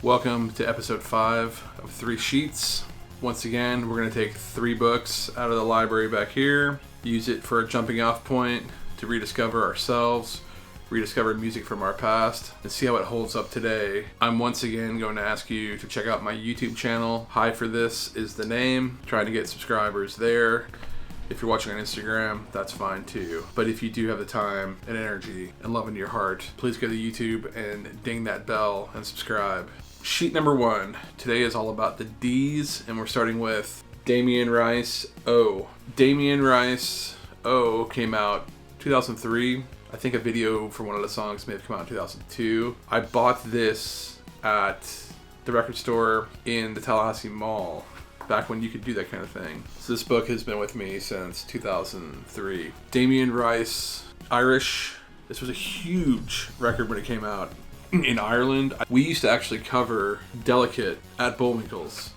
Welcome to episode 5 of 3 Sheets. Once again, we're going to take 3 books out of the library back here, use it for a jumping off point to rediscover ourselves, rediscover music from our past, and see how it holds up today. I'm once again going to ask you to check out my YouTube channel. Hi for This is the name. Trying to get subscribers there. If you're watching on Instagram, that's fine too. But if you do have the time and energy and love in your heart, please go to YouTube and ding that bell and subscribe. Sheet number 1. Today is all about the D's, and we're starting with Damien Rice, O. Damien Rice, O came out 2003. I think a video for one of the songs may have come out in 2002. I bought this at the record store in the Tallahassee Mall, back when you could do that kind of thing. So this book has been with me since 2003. Damien Rice, Irish. This was a huge record when it came out in Ireland. We used to actually cover Delicate at Bullwinkle's,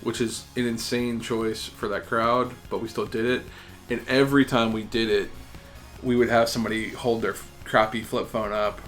which is an insane choice for that crowd, but we still did it. And every time we did it, we would have somebody hold their crappy flip phone up,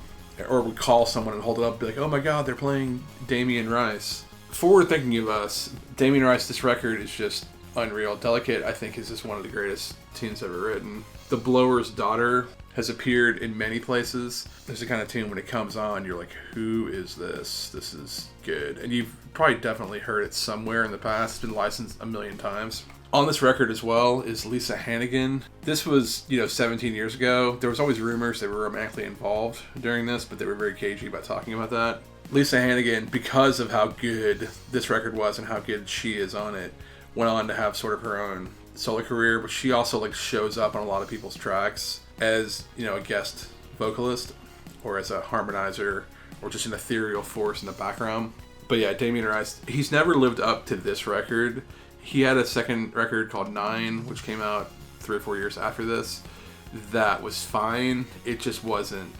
or we'd call someone and hold it up and be like, oh my god, they're playing Damien Rice. Forward thinking of us, Damien Rice, this record is just unreal. Delicate, I think, is just one of the greatest tunes ever written. The Blower's Daughter has appeared in many places. There's a kind of tune when it comes on, you're like, who is this? This is good. And you've probably definitely heard it somewhere in the past. It's been licensed a million times. On this record as well is Lisa Hannigan. This was, 17 years ago. There was always rumors they were romantically involved during this, but they were very cagey about talking about that. Lisa Hannigan, because of how good this record was and how good she is on it, went on to have sort of her own solo career, but she also shows up on a lot of people's tracks as, a guest vocalist or as a harmonizer or just an ethereal force in the background. But yeah, Damien Rice, he's never lived up to this record. He had a second record called 9, which came out 3 or 4 years after this. That was fine. It just wasn't.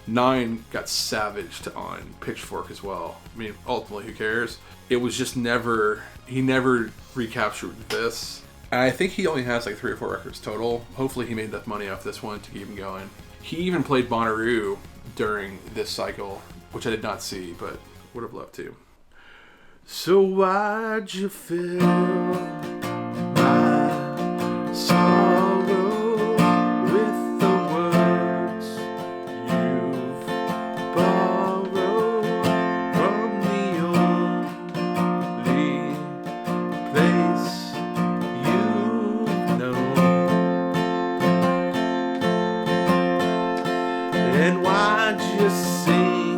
9 got savaged on Pitchfork as well. I mean, ultimately, who cares? It was just never. He never recaptured this. And I think he only has 3 or 4 records total. Hopefully, he made enough money off this one to keep him going. He even played Bonnaroo during this cycle, which I did not see, but would have loved to. So why'd you fill my sorrow with the words you've borrowed from the only place you've known? And why'd you sing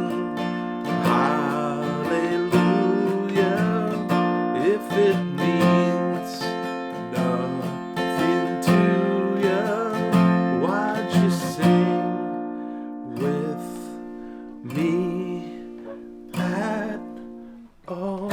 if it means nothing to you? Why'd you sing with me at all?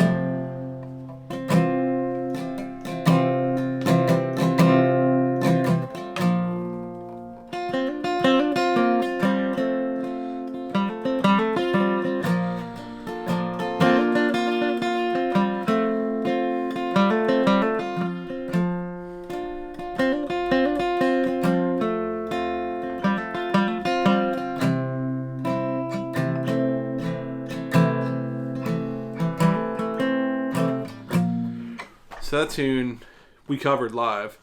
So that tune we covered live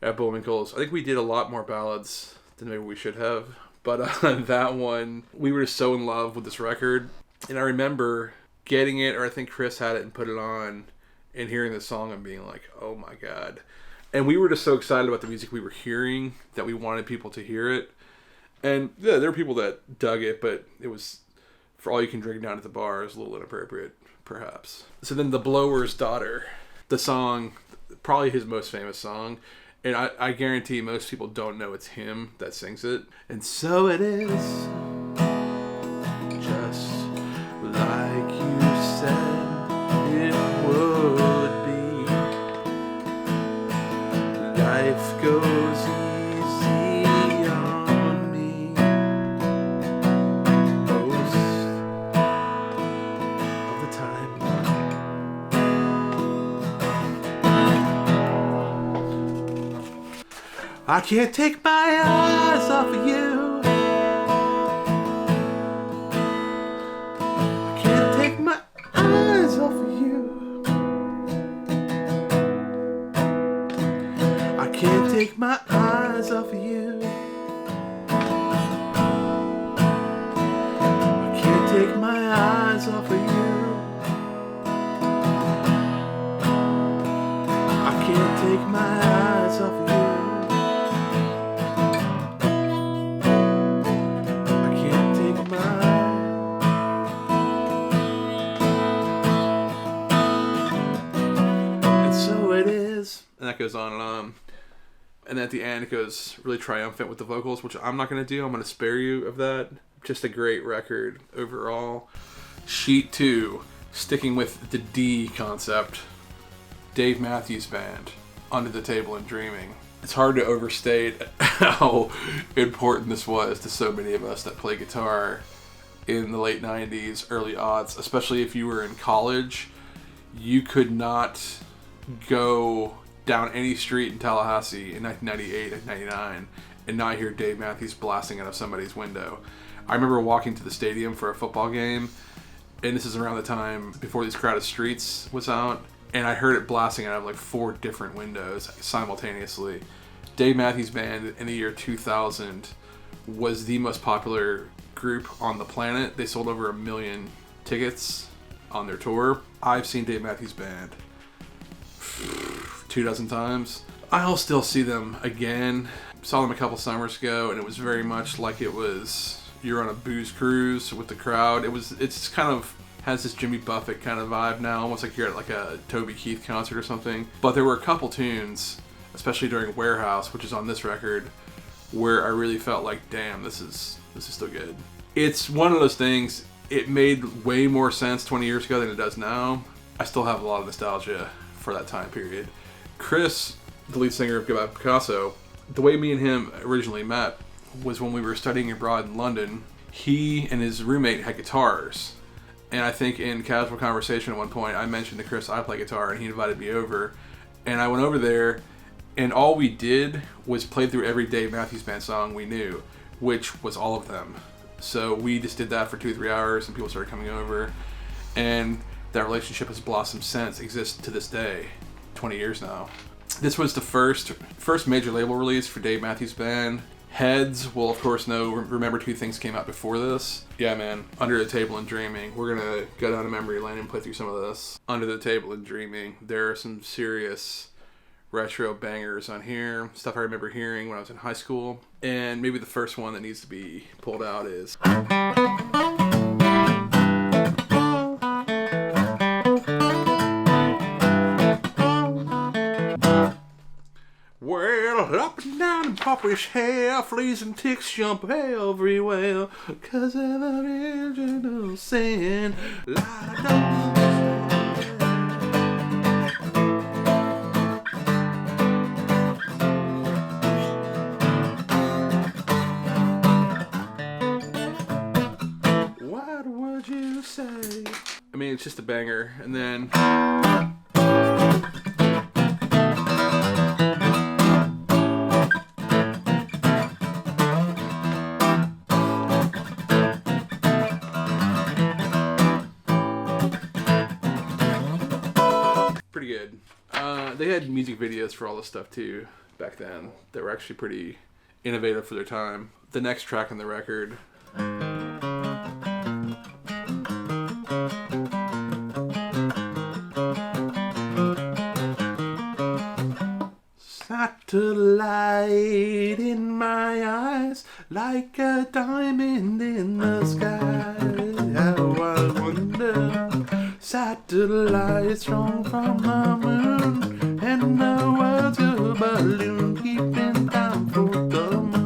at Bullwinkle's. I think we did a lot more ballads than maybe we should have. But on that one, we were just so in love with this record. And I remember getting it, or I think Chris had it and put it on, and hearing the song and being like, oh my god. And we were just so excited about the music we were hearing that we wanted people to hear it. And yeah, there were people that dug it, but it was, for all you can drink down at the bar, it was a little inappropriate, perhaps. So then The Blower's Daughter. The song, probably his most famous song, and I guarantee most people don't know it's him that sings it. And so it is, just like you said it would be. Life goes easy on me most of the time. I can't take my eyes off of you. I can't take my eyes off of you. I can't take my eyes off of you. I can't take my eyes off of you. I can't take my. And so it is. And that goes on and on. And at the end, it goes really triumphant with the vocals, which I'm not going to do. I'm going to spare you of that. Just a great record overall. Sheet 2, sticking with the D concept. Dave Matthews Band, Under the Table and Dreaming. It's hard to overstate how important this was to so many of us that play guitar in the late 90s, early aughts, especially if you were in college. You could not go down any street in Tallahassee in 1998 and 99 and not hear Dave Matthews blasting out of somebody's window. I remember walking to the stadium for a football game, and this is around the time before These Crowded Streets was out, and I heard it blasting out of like 4 different windows simultaneously. Dave Matthews Band in the year 2000 was the most popular group on the planet. They sold over 1 million tickets on their tour. I've seen Dave Matthews Band 24 times. I'll still see them again. Saw them a couple summers ago, and it was very much like it was you're on a booze cruise with the crowd. It's kind of has this Jimmy Buffett kind of vibe now, almost like you're at like a Toby Keith concert or something. But there were a couple tunes, especially during Warehouse, which is on this record, where I really felt like, damn, this is still good. It's one of those things, it made way more sense 20 years ago than it does now. I still have a lot of nostalgia for that time period. Chris, the lead singer of Goodbye Picasso, the way me and him originally met was when we were studying abroad in London. He and his roommate had guitars. And I think in casual conversation at one point, I mentioned to Chris I play guitar, and he invited me over. And I went over there, and all we did was play through every Dave Matthews Band song we knew, which was all of them. So we just did that for 2-3 hours, and people started coming over. And that relationship has blossomed since, exists to this day, 20 years now. This was the first major label release for Dave Matthews Band. Heads will, of course, know, remember 2 things came out before this. Yeah, man, Under the Table and Dreaming. We're going to go down to memory lane and play through some of this. Under the Table and Dreaming. There are some serious retro bangers on here. Stuff I remember hearing when I was in high school. And maybe the first one that needs to be pulled out is... Well, up and down in Poppy's hair, fleas and ticks jump everywhere, 'cause of the original sin. What would you say? I mean, it's just a banger. And then... pretty good. They had music videos for all this stuff too back then that were actually pretty innovative for their time. The next track on the record... Satellite in my eyes, like a diamond in the sky. How I wonder, satellite strong from the moon, and the world's a balloon keeping time for the mother.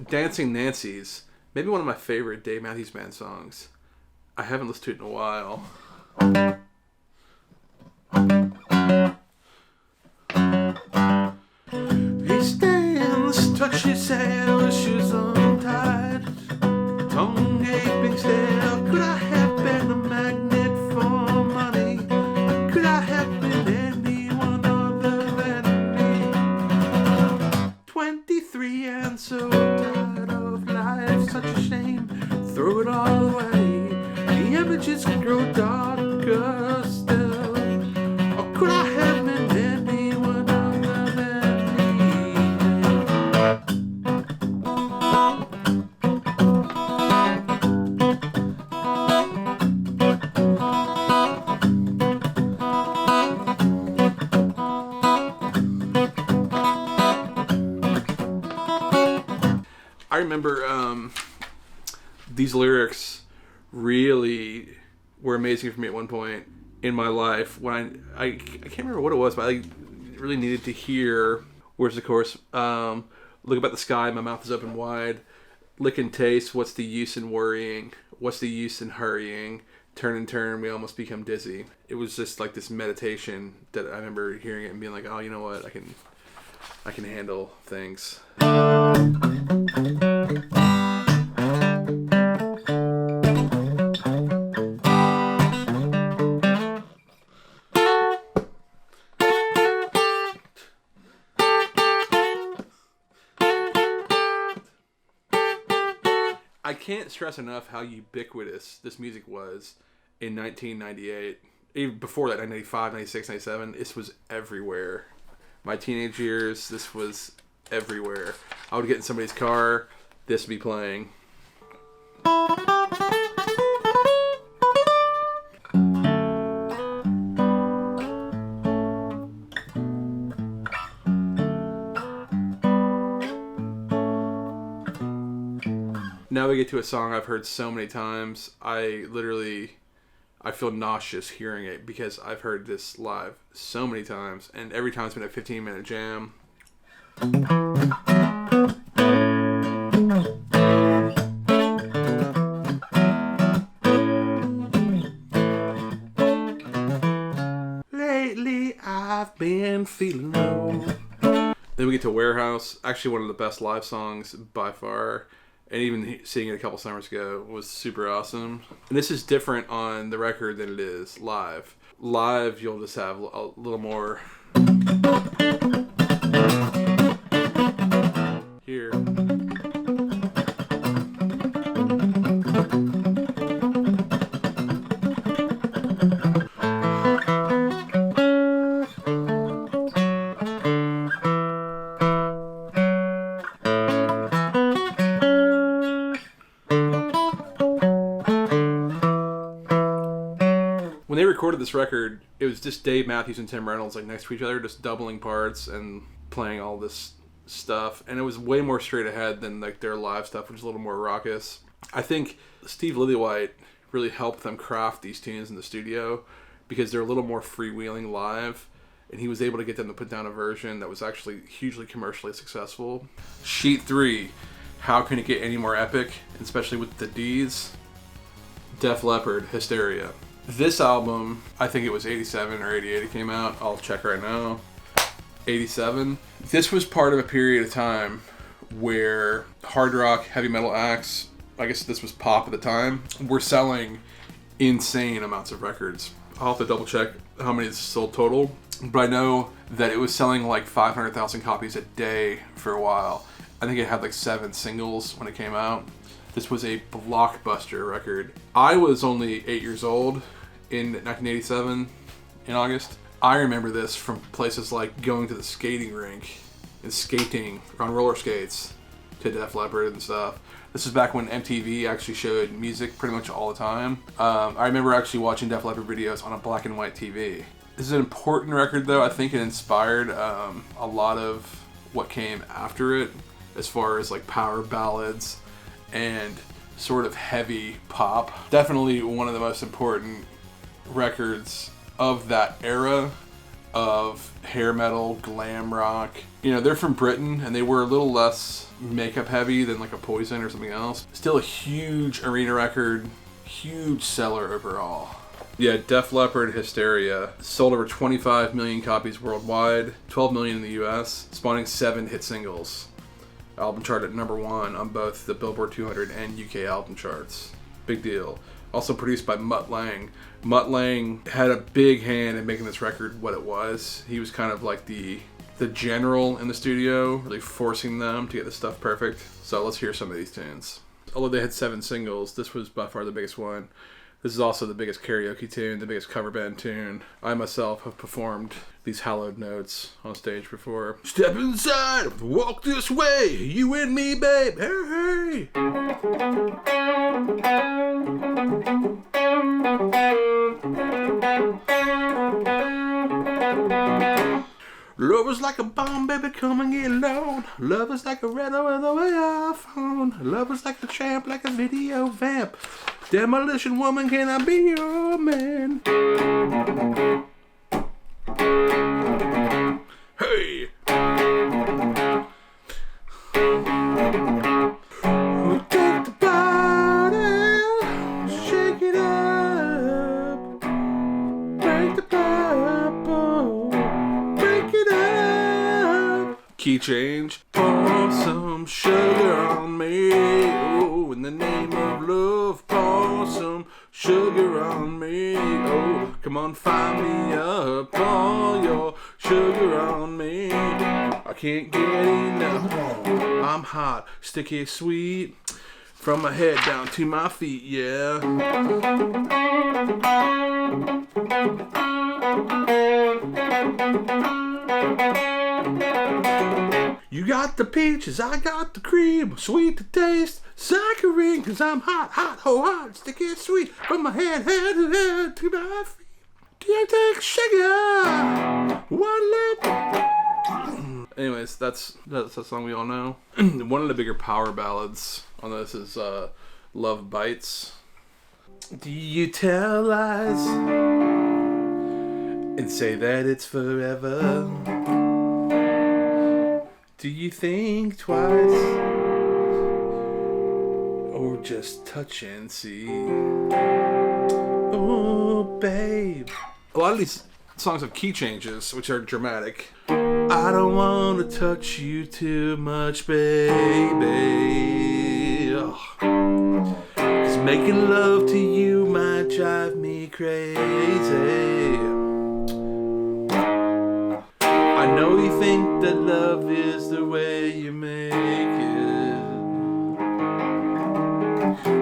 Dancing Nancy's, maybe one of my favorite Dave Matthews Band songs. I haven't listened to it in a while. He stands, touch his hair, shoes untied, tongue gaping stare. Could I have been a magnet for money? Could I have been anyone other than me? 23 and so tired of life, such a shame, throw it all away. The images can grow darker still. Or could I have been anyone other than I remember these lyrics really were amazing for me at one point in my life when I can't remember what it was, but I really needed to hear. Where's the chorus? Look up at the sky, my mouth is open wide. Lick and taste, what's the use in worrying? What's the use in hurrying? Turn and turn, we almost become dizzy. It was just like this meditation that I remember hearing it and being like, oh, you know what? I can handle things. I can't stress enough how ubiquitous this music was in 1998. Even before that, 1995, 96, 97, this was everywhere. My teenage years, this was everywhere. I would get in somebody's car, this would be playing. Now we get to a song I've heard so many times. I feel nauseous hearing it because I've heard this live so many times, and every time it's been a 15-minute jam. Lately I've been feeling low. Then we get to Warehouse, actually one of the best live songs by far. And even seeing it a couple summers ago was super awesome. And this is different on the record than it is live. Live, you'll just have a little more here. When they recorded this record, it was just Dave Matthews and Tim Reynolds like next to each other, just doubling parts and playing all this stuff. And it was way more straight ahead than like their live stuff, which is a little more raucous. I think Steve Lillywhite really helped them craft these tunes in the studio because they're a little more freewheeling live. And he was able to get them to put down a version that was actually hugely commercially successful. Sheet 3, how can it get any more epic, especially with the D's? Def Leppard, Hysteria. This album, I think it was 87 or 88 it came out. I'll check right now. 87. This was part of a period of time where hard rock, heavy metal acts, I guess this was pop at the time, were selling insane amounts of records. I'll have to double check how many it's sold total, but I know that it was selling like 500,000 copies a day for a while. I think it had like 7 singles when it came out. This was a blockbuster record. I was only 8 years old in 1987 in August. I remember this from places like going to the skating rink and skating on roller skates to Def Leppard and stuff. This was back when MTV actually showed music pretty much all the time. I remember actually watching Def Leppard videos on a black and white TV. This is an important record though. I think it inspired a lot of what came after it as far as like power ballads and sort of heavy pop. Definitely one of the most important records of that era. of hair metal, glam rock. You know, they're from Britain and they were a little less makeup heavy than like a Poison or something else. Still a huge arena record, huge seller overall. Yeah, Def Leppard, Hysteria sold over 25 million copies worldwide, 12 million in the US, spawning 7 hit singles. Album chart at number 1 on both the Billboard 200 and UK album charts. Big deal. Also produced by Mutt Lange. Mutt Lange had a big hand in making this record what it was. He was kind of like the general in the studio, really forcing them to get this stuff perfect. So let's hear some of these tunes. Although they had 7 singles, this was by far the biggest one. This is also the biggest karaoke tune, the biggest cover band tune. I myself have performed these hallowed notes on stage before. Step inside, walk this way, you and me, babe, hey, hey. Love is like a bomb, baby, come and get alone. Love is like a red over the way iPhone. Love is like a champ, like a video vamp. Demolition woman, can I be your man? Hey! We'll take the body, shake it up, break the bubble, break it up. Key change. Pour some sugar on me, oh, in the name of love. Pour some sugar on me, oh, come on, find me up. Pour your sugar on me. I can't get enough. I'm hot, sticky, sweet, from my head down to my feet, yeah. You got the peaches, I got the cream, sweet to taste, saccharine, cause I'm hot, hot, ho, hot, sticky, sweet, from my head to my feet. Do you take sugar? One lump. Anyways, that's a song we all know. One of the bigger power ballads on this is Love Bites. Do you tell lies and say that it's forever? Do you think twice or just touch and see? Oh, babe. A lot of these songs have key changes, which are dramatic. I don't want to touch you too much, baby. Ugh. 'Cause making love to you might drive me crazy. I know you think that love is the way you make it.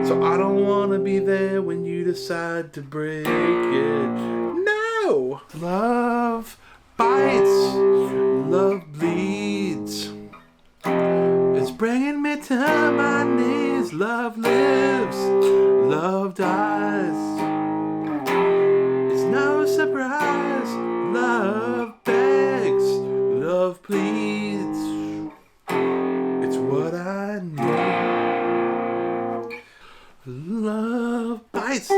So I don't want to be there when you decide to break it. No! Love bites, love bleeds. It's bringing me to my knees. Love lives, love dies. It's no surprise. Love begs, love pleads. It's what I need. Love bites.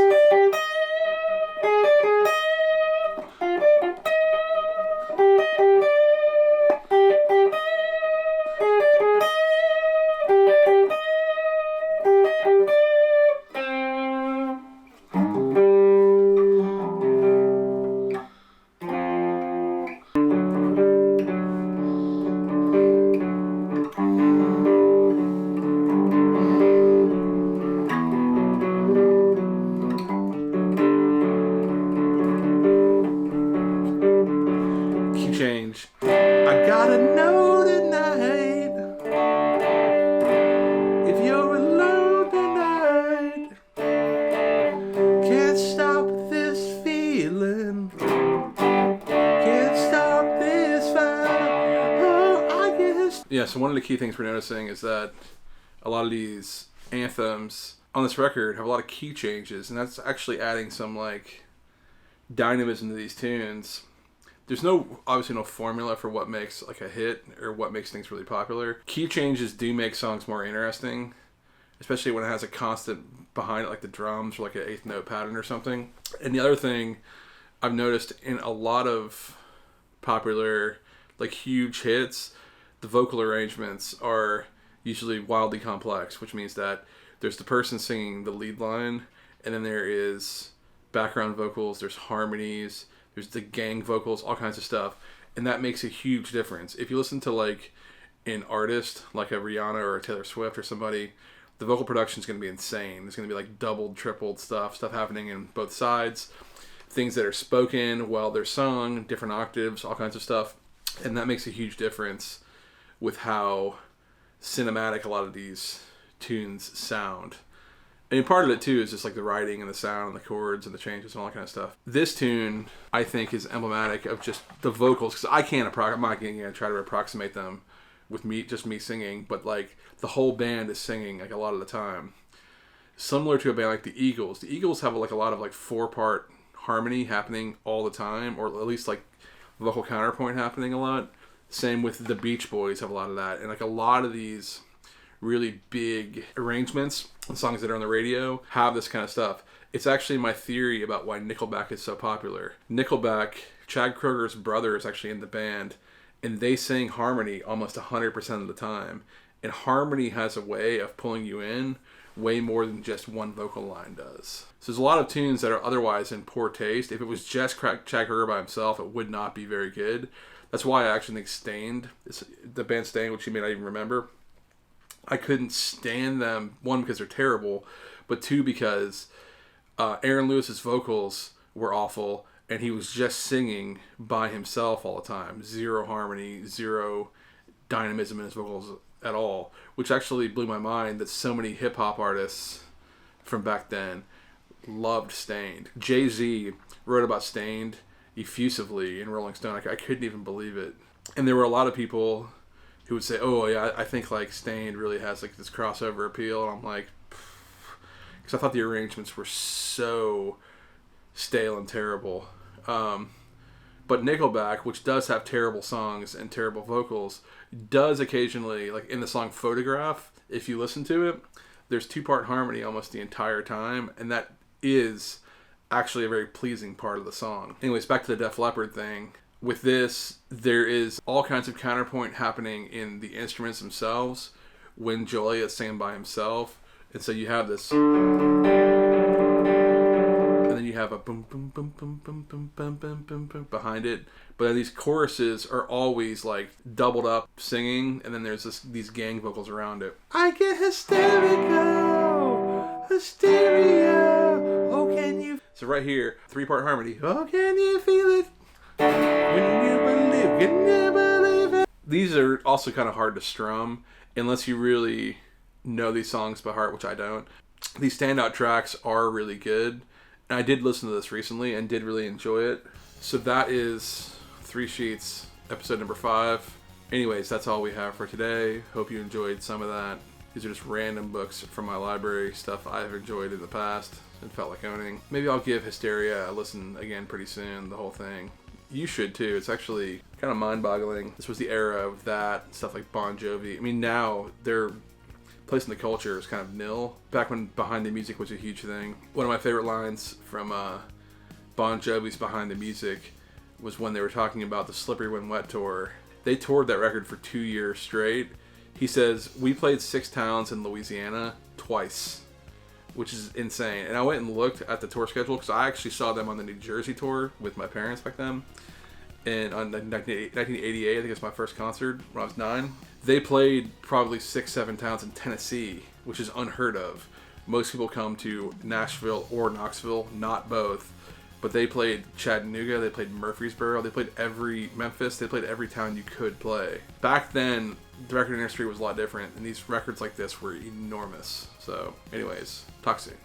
Change. I gotta know tonight if you're alone tonight. Can't stop this feeling. Can't stop this fire. Oh, I guess. Yeah, so one of the key things we're noticing is that a lot of these anthems on this record have a lot of key changes, and that's actually adding some like dynamism to these tunes. There's obviously no formula for what makes like a hit or what makes things really popular. Key changes do make songs more interesting, especially when it has a constant behind it, like the drums or like an eighth note pattern or something. And the other thing I've noticed in a lot of popular, like huge hits, the vocal arrangements are usually wildly complex, which means that there's the person singing the lead line, and then there is background vocals, there's harmonies, there's the gang vocals, all kinds of stuff. And that makes a huge difference. If you listen to like an artist like a Rihanna or a Taylor Swift or somebody, the vocal production is going to be insane. There's going to be like doubled, tripled stuff happening in both sides. Things that are spoken while they're sung, different octaves, all kinds of stuff. And that makes a huge difference with how cinematic a lot of these tunes sound. And part of it too is just like the writing and the sound and the chords and the changes and all that kind of stuff. This tune, I think, is emblematic of just the vocals, because I'm not going to try to approximate them with me singing, but like the whole band is singing like a lot of the time. Similar to a band like the Eagles. The Eagles have like a lot of like 4-part harmony happening all the time, or at least like vocal counterpoint happening a lot. Same with the Beach Boys have a lot of that, and like a lot of these really big arrangements and songs that are on the radio have this kind of stuff. It's actually my theory about why Nickelback is so popular. Nickelback, Chad Kroeger's brother is actually in the band, and they sing harmony almost 100% of the time. And harmony has a way of pulling you in way more than just one vocal line does. So there's a lot of tunes that are otherwise in poor taste. If it was just Chad Kroeger by himself, it would not be very good. That's why I actually think Stained, the band Stained, which you may not even remember, I couldn't stand them, one, because they're terrible, but two, because Aaron Lewis's vocals were awful, and he was just singing by himself all the time. Zero harmony, zero dynamism in his vocals at all, which actually blew my mind that so many hip-hop artists from back then loved Stained. Jay-Z wrote about Stained effusively in Rolling Stone. I couldn't even believe it. And there were a lot of people who would say, oh yeah, I think like Stained really has like this crossover appeal, and I'm like, because I thought the arrangements were so stale and terrible. But Nickelback, which does have terrible songs and terrible vocals, does occasionally, like in the song Photograph, if you listen to it, there's 2-part harmony almost the entire time, and that is actually a very pleasing part of the song. Anyways, back to the Def Leppard thing. With this, there is all kinds of counterpoint happening in the instruments themselves when Joey is singing by himself. And so you have this, and then you have a boom, boom, boom, boom, boom, boom, boom, boom, boom, boom behind it. But then these choruses are always like doubled up singing, and then there's these gang vocals around it. I get hysterical, hysteria, oh can you... So right here, 3-part harmony. Oh, can you feel it? Can you believe it? These are also kind of hard to strum unless you really know these songs by heart, which I don't. These standout tracks are really good, and I did listen to this recently and did really enjoy it. So that is 3 Sheets, episode number 5. Anyways, that's all we have for today. Hope you enjoyed some of that. These are just random books from my library, stuff I've enjoyed in the past and felt like owning. Maybe I'll give Hysteria a listen again pretty soon, the whole thing. You should too. It's actually kind of mind-boggling. This was the era of that, stuff like Bon Jovi. I mean, now their place in the culture is kind of nil. Back when Behind the Music was a huge thing. One of my favorite lines from Bon Jovi's Behind the Music was when they were talking about the Slippery When Wet tour. They toured that record for 2 years straight. He says, we played 6 towns in Louisiana twice, which is insane. And I went and looked at the tour schedule because I actually saw them on the New Jersey tour with my parents back then. And on 1988, I think it was my first concert when I was 9. They played probably 6-7 towns in Tennessee, which is unheard of. Most people come to Nashville or Knoxville, not both. But they played Chattanooga, they played Murfreesboro, they played Memphis, they played every town you could play. Back then, the record industry was a lot different, and these records like this were enormous. So, anyways, talk soon.